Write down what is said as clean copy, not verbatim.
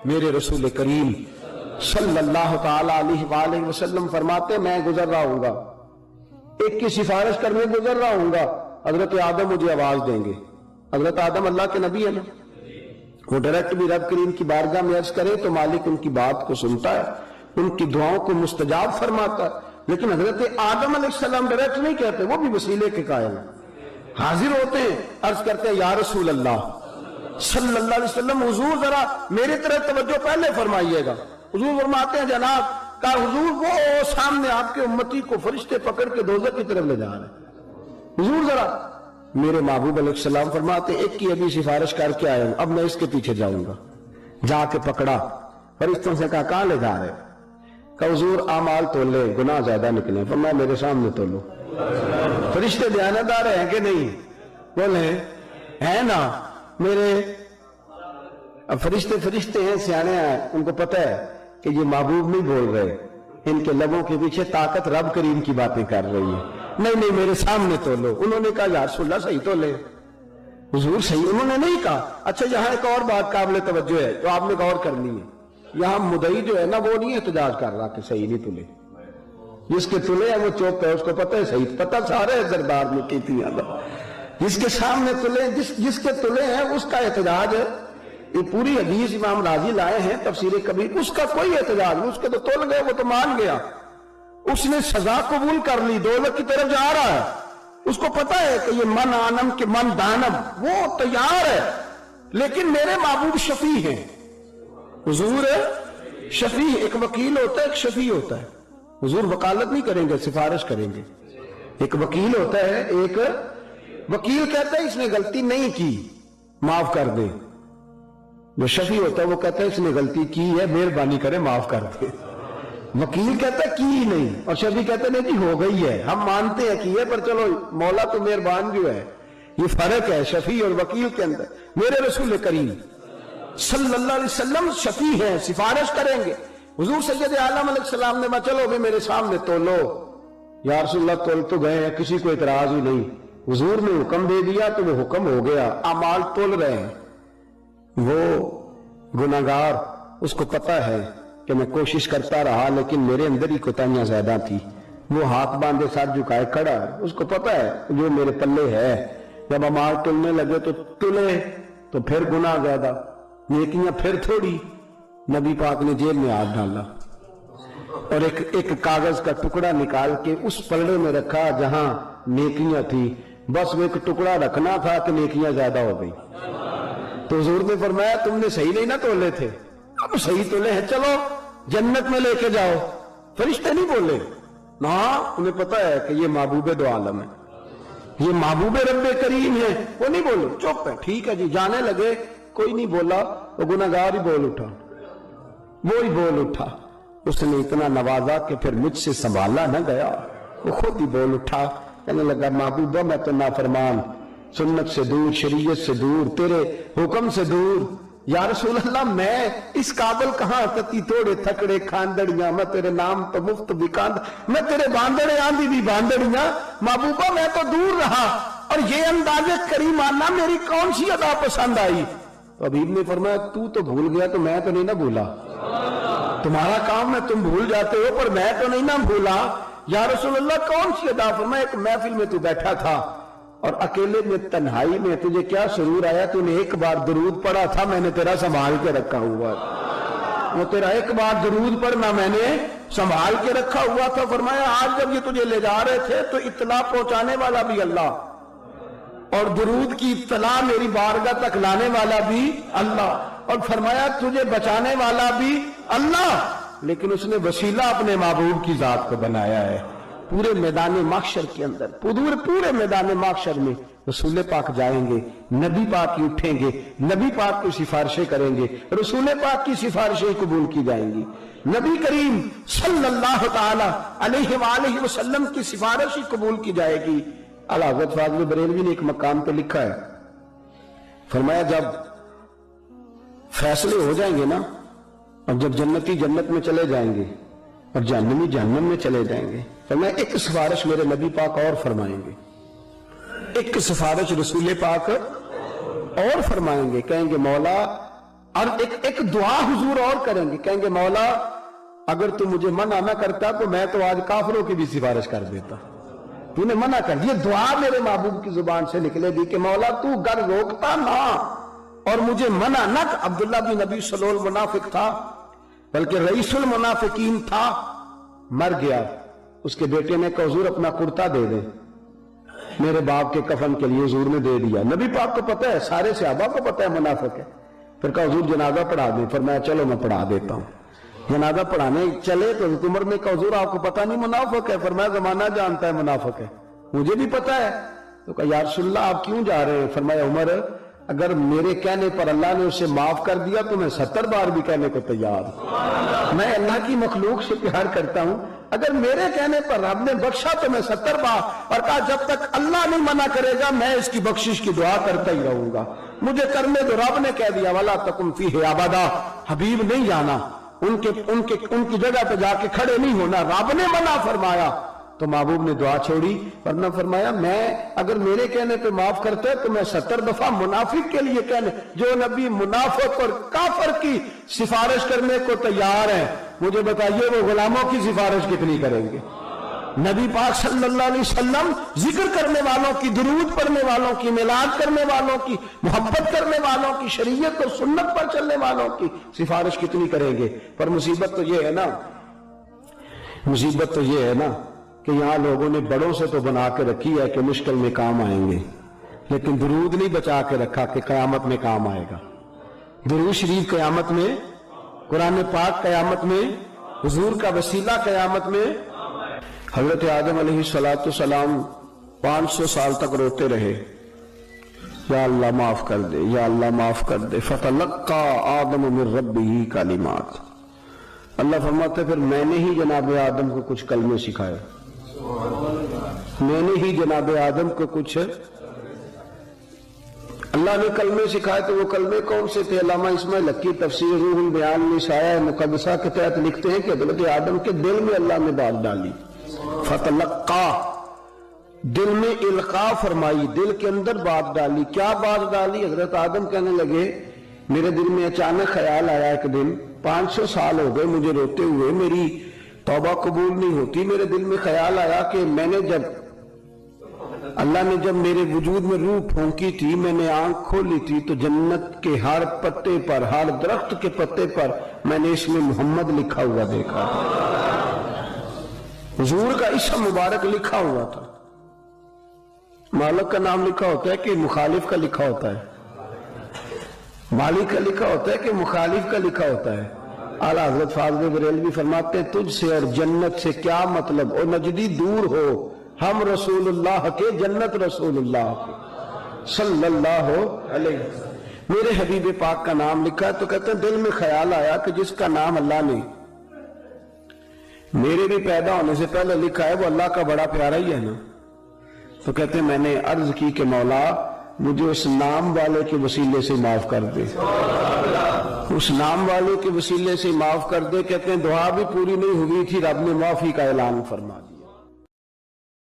میرے رسول کریم صلی اللہ تعالی علیہ وآلہ وسلم فرماتے میں گزر رہا ہوں گا، ایک کی سفارش کرنے گزر رہا ہوں گا، حضرت آدم مجھے آواز دیں گے۔ حضرت آدم اللہ کے نبی ہے نا، وہ ڈائریکٹ بھی رب کریم کی بارگاہ میں عرض کرے تو مالک ان کی بات کو سنتا ہے، ان کی دعاؤں کو مستجاب فرماتا ہے۔ لیکن حضرت آدم علیہ السلام ڈائریکٹ نہیں کہتے، وہ بھی وسیلے کے قائل ہیں، حاضر ہوتے ہیں، عرض کرتے ہیں یا رسول اللہ صلی اللہ علیہ وسلم حضور ذرا میری طرف توجہ پہلے فرمائیے گا۔ حضور فرماتے ہیں جناب کا حضور وہ سامنے آپ کے امتی کو فرشتے پکڑ کے دوزخ کی طرف لے جا رہے ہیں، حضور ذرا میرے محبوب علیہ السلام فرماتے ہیں ایک کی ابھی سفارش کر کے آیا ہوں، اب میں اس کے پیچھے جاؤں گا۔ جا کے پکڑا، فرشتوں سے کہا کہاں لے جا رہے؟ کہ حضور اعمال تولے، گناہ زیادہ نکلے، فرمایا میرے سامنے تولو۔ فرشتے دیانتدار ہیں کہ نہیں؟ بولے ہیں نا، میرے فرشتے ہیں، سیانے ہیں، ان کو پتہ ہے کہ یہ محبوب نہیں بول رہے، ان کے لبوں کے پیچھے طاقت رب کریم کی باتیں کر رہی ہے، نہیں میرے سامنے تولو۔ انہوں نے کہا یا رسول اللہ صحیح تولے، حضور صحیح انہوں نے نہیں کہا۔ اچھا یہاں ایک اور بات قابل توجہ ہے جو آپ نے غور کرنی ہے، یہاں مدعی جو ہے نا وہ نہیں احتجاج کر رہا کہ صحیح نہیں تلے، جس کے تلے ہیں وہ چوپ ہے، اس کو پتہ ہے صحیح، پتہ سارے دربار میں کی تھی، جس کے سامنے تلے، جس کے تلے ہیں اس کا احتجاج ہے۔ یہ پوری حدیث امام راضی لائے ہیں تفسیر کبیر، اس کا کوئی احتجاج نہیں، اس کے تو تل گئے، وہ تو مان گیا، اس نے سزا قبول کر لی، دوزخ کی طرف جا رہا ہے، اس کو پتہ ہے کہ یہ من آنم کے من دانم، وہ تیار ہے، لیکن میرے محبوب شفیع ہیں، حضور شفیع، ایک وکیل ہوتا ہے ایک شفیع ہوتا ہے، حضور وکالت نہیں کریں گے، سفارش کریں گے۔ ایک وکیل ہوتا ہے، ایک وکیل کہتا ہے اس نے غلطی نہیں کی معاف کر دے، جو شفیع ہوتا ہے وہ کہتا ہے اس نے غلطی کی ہے مہربانی کرے معاف کر دے۔ وکیل کہتا ہے کی ہی نہیں، اور شفیع کہتا ہے نہیں جی ہو گئی ہے، ہم مانتے ہیں کی ہے پر چلو مولا تو مہربان جو ہے۔ یہ فرق ہے شفیع اور وکیل کے اندر۔ میرے رسول کریم صلی اللہ علیہ وسلم شفیع ہیں، سفارش کریں گے۔ حضور سید عالم علیہ السلام نے چلو بھی میرے سامنے تولو، یا رسول اللہ تول تو گئے ہیں، کسی کو اعتراض ہی نہیں، حضور نے حکم دے دیا تو وہ حکم ہو گیا، اعمال تول رہے ہیں۔ وہ گناہگار، اس کو پتہ ہے کہ میں کوشش کرتا رہا لیکن میرے اندر ہی کوتاہیاں زیادہ تھی، وہ ہاتھ باندھے ساتھ جھکائے کھڑا ہے، اس کو پتہ ہے جو میرے پلے ہے، جب اعمال تلنے لگے تو تلے تو پھر گناہ زیادہ، نیکیاں پھر تھوڑی۔ نبی پاک نے جیب میں ہاتھ ڈالا اور ایک کاغذ کا ٹکڑا نکال کے اس پلڑے میں رکھا جہاں نیکیاں تھی، بس وہ ایک ٹکڑا رکھنا تھا کہ نیکیاں زیادہ ہو گئی۔ تو حضور نے فرمایا تم نے صحیح نہیں نہ تولے تھے، اب صحیح تولے ہیں، چلو جنت میں لے کے جاؤ۔ فرشتے نہیں بولے، نہ انہیں پتہ ہے کہ یہ محبوب دو عالم ہے، یہ محبوب رب کریم ہے، وہ نہیں بولے، چپ ہے، ٹھیک ہے جی، جانے لگے، کوئی نہیں بولا، وہ گناہگار ہی بول اٹھا، وہی بول اٹھا، اس نے اتنا نوازا کہ پھر مجھ سے سنبھالا نہ گیا، وہ خود ہی بول اٹھا، کہنے لگا محبوبہ میں تو نافرمان، سنت سے دور، شریعت سے دور، تیرے حکم سے دور، یا رسول اللہ میں اس قابل کہاں تتی توڑے تھکڑے کھاندڑیاں، میں تیرے نام تو مفت بھی کاند، میں تیرے باندڑے آندھی بھی باندڑیاں، محبوبہ میں تو دور رہا، اور یہ انداز کریمانہ میری کون سی ادا پسند آئی؟ تو حبیب نے فرمایا تو بھول گیا تو میں تو نہیں نہ بھولا، تمہارا کام ہے تم بھول جاتے ہو پر میں تو نہیں نہ بھولا۔ یا رسول اللہ کون سی ادا؟ فرمایا ایک محفل میں تو بیٹھا تھا اور اکیلے میں تنہائی میں تجھے کیا سرور آیا، تو نے ایک بار درود پڑھا تھا، میں نے تیرا سنبھال کے رکھا ہوا تھا، وہ تیرا ایک بار درود پڑھنا میں نے سنبھال کے رکھا ہوا تھا۔ فرمایا آج جب یہ تجھے لے جا رہے تھے تو اطلاع پہنچانے والا بھی اللہ اور درود کی اطلاع میری بارگاہ تک لانے والا بھی اللہ، اور فرمایا تجھے بچانے والا بھی اللہ، لیکن اس نے وسیلہ اپنے محبوب کی ذات کو بنایا ہے۔ پورے میدان محشر کے اندر، پورے میدان محشر میں رسول پاک جائیں گے، نبی پاک کی اٹھیں گے، نبی پاک کی سفارشیں کریں گے، رسول پاک کی سفارشیں قبول کی جائیں گی، نبی کریم صلی اللہ تعالی علیہ وآلہ وسلم کی سفارش ہی قبول کی جائے گی۔ اعلیٰ حضرت فاضل بریلوی نے ایک مقام پہ لکھا ہے، فرمایا جب فیصلے ہو جائیں گے نا، اور جب جنتی جنت میں چلے جائیں گے اور جہنمی جہنم میں چلے جائیں گے، فرمایا ایک سفارش میرے نبی پاک اور فرمائیں گے، ایک سفارش رسول پاک اور فرمائیں گے، کہیں گے مولا اور ایک دعا حضور اور کریں گے, کہیں گے مولا اگر تو مجھے منع نہ کرتا تو میں تو آج کافروں کی بھی سفارش کر دیتا, تو نے منع کر. یہ دعا میرے محبوب کی زبان سے نکلے گی کہ مولا تو گر روکتا نہ اور مجھے منع نہ. عبداللہ بن نبی سلول منافق تھا, بلکہ رئیس المنافقین تھا, مر گیا. اس کے بیٹے نے کہا حضور اپنا کرتا دے دیں, میرے باپ کے کفن کے لیے حضور نے دے دیا. نبی پاک کو پتہ ہے, سارے صحابہ کو پتہ ہے منافق ہے. پھر کہا حضور جنازہ پڑھا دیں. فرمایا چلو میں پڑھا دیتا ہوں. جنازہ پڑھانے چلے تو حضرت عمر نے کہا حضور آپ کو پتہ نہیں منافق ہے؟ فرمایا زمانہ جانتا ہے منافق ہے, مجھے بھی پتہ ہے. تو کہا یا رسول اللہ آپ کیوں جا رہے ہیں؟ فرمایا عمر اگر میرے کہنے پر اللہ نے اسے معاف کر دیا تو میں 70 بار بھی کہنے کو تیار ہوں. میں اللہ کی مخلوق سے پیار کرتا ہوں, اگر میرے کہنے پر رب نے بخشا تو میں 70 بار, اور کہا جب تک اللہ نہیں منع کرے گا میں اس کی بخشش کی دعا کرتا ہی رہوں گا. مجھے کرنے تو رب نے کہہ دیا وَلَا تَكُمْ فِيهِ أَبَدًا, حبیب نہیں جانا, ان کی جگہ پہ جا کے کھڑے نہیں ہونا. رب نے منع فرمایا تو محبوب نے دعا چھوڑی, ورنہ فرمایا میں اگر میرے کہنے پہ معاف کرتا ہے تو میں 70 دفعہ منافق کے لیے کہنے. جو نبی منافق اور کافر کی سفارش کرنے کو تیار ہے, مجھے بتائیے وہ غلاموں کی سفارش کتنی کریں گے؟ نبی پاک صلی اللہ علیہ وسلم ذکر کرنے والوں کی, درود پڑھنے والوں کی, میلاد کرنے والوں کی, محبت کرنے والوں کی, شریعت اور سنت پر چلنے والوں کی سفارش کتنی کریں گے؟ پر مصیبت تو یہ ہے نا, مصیبت تو یہ ہے نا کہ یہاں لوگوں نے بڑوں سے تو بنا کے رکھی ہے کہ مشکل میں کام آئیں گے, لیکن درود نہیں بچا کے رکھا کہ قیامت میں کام آئے گا. درود شریف قیامت میں, قرآن پاک قیامت میں, حضور کا وسیلہ قیامت میں. حضرت آدم علیہ السلام 500 سال تک روتے رہے, یا اللہ معاف کر دے, یا اللہ معاف کر دے. فتلقى آدم من ربہ کلمات. اللہ فرماتے پھر میں نے ہی جناب آدم کو کچھ کلمے سکھائے, میں نے ہی جناب آدم کو کچھ, اللہ نے کلمے سکھائے. تو وہ کلمے کون سے تھے؟ علامہ اسماعیل حقی تفسیر روح البیان میں سایہ مقدسہ کے تحت لکھتے ہیں کہ حضرت آدم کے دل میں اللہ نے بات ڈالی. فتلقا, دل میں القاء فرمائی, دل کے اندر بات ڈالی. کیا بات ڈالی؟ حضرت آدم کہنے لگے میرے دل میں اچانک خیال آیا ایک دن, 500 سال ہو گئے مجھے روتے ہوئے, میری توبہ قبول نہیں ہوتی. میرے دل میں خیال آیا کہ میں نے جب اللہ نے جب میرے وجود میں روح پھونکی تھی, میں نے آنکھ کھولی تھی تو جنت کے ہر پتے پر, ہر درخت کے پتے پر میں نے اس میں محمد لکھا ہوا دیکھا, حضور کا اسم مبارک لکھا ہوا تھا. مالک کا نام لکھا ہوتا ہے کہ مخالف کا لکھا ہوتا ہے؟ مالک کا لکھا ہوتا ہے کہ مخالف کا لکھا ہوتا ہے؟ اعلیٰ حضرت فاضل بریلوی فرماتے ہیں تجھ سے اور جنت سے کیا مطلب, او نجدی دور ہو, ہم رسول اللہ کے, جنت رسول اللہ کے صلی اللہ علیہ وسلم. میرے حبیب پاک کا نام لکھا ہے. تو کہتے ہیں دل میں خیال آیا کہ جس کا نام اللہ نے میرے بھی پیدا ہونے سے پہلے لکھا ہے وہ اللہ کا بڑا پیارا ہی ہے نا. تو کہتے ہیں میں نے عرض کی کہ مولا مجھے اس نام والے کے وسیلے سے معاف کر دے, اس نام والے کے وسیلے سے معاف کر دے. کہتے ہیں دعا بھی پوری نہیں ہوئی تھی, رب نے معافی کا اعلان فرما دیا.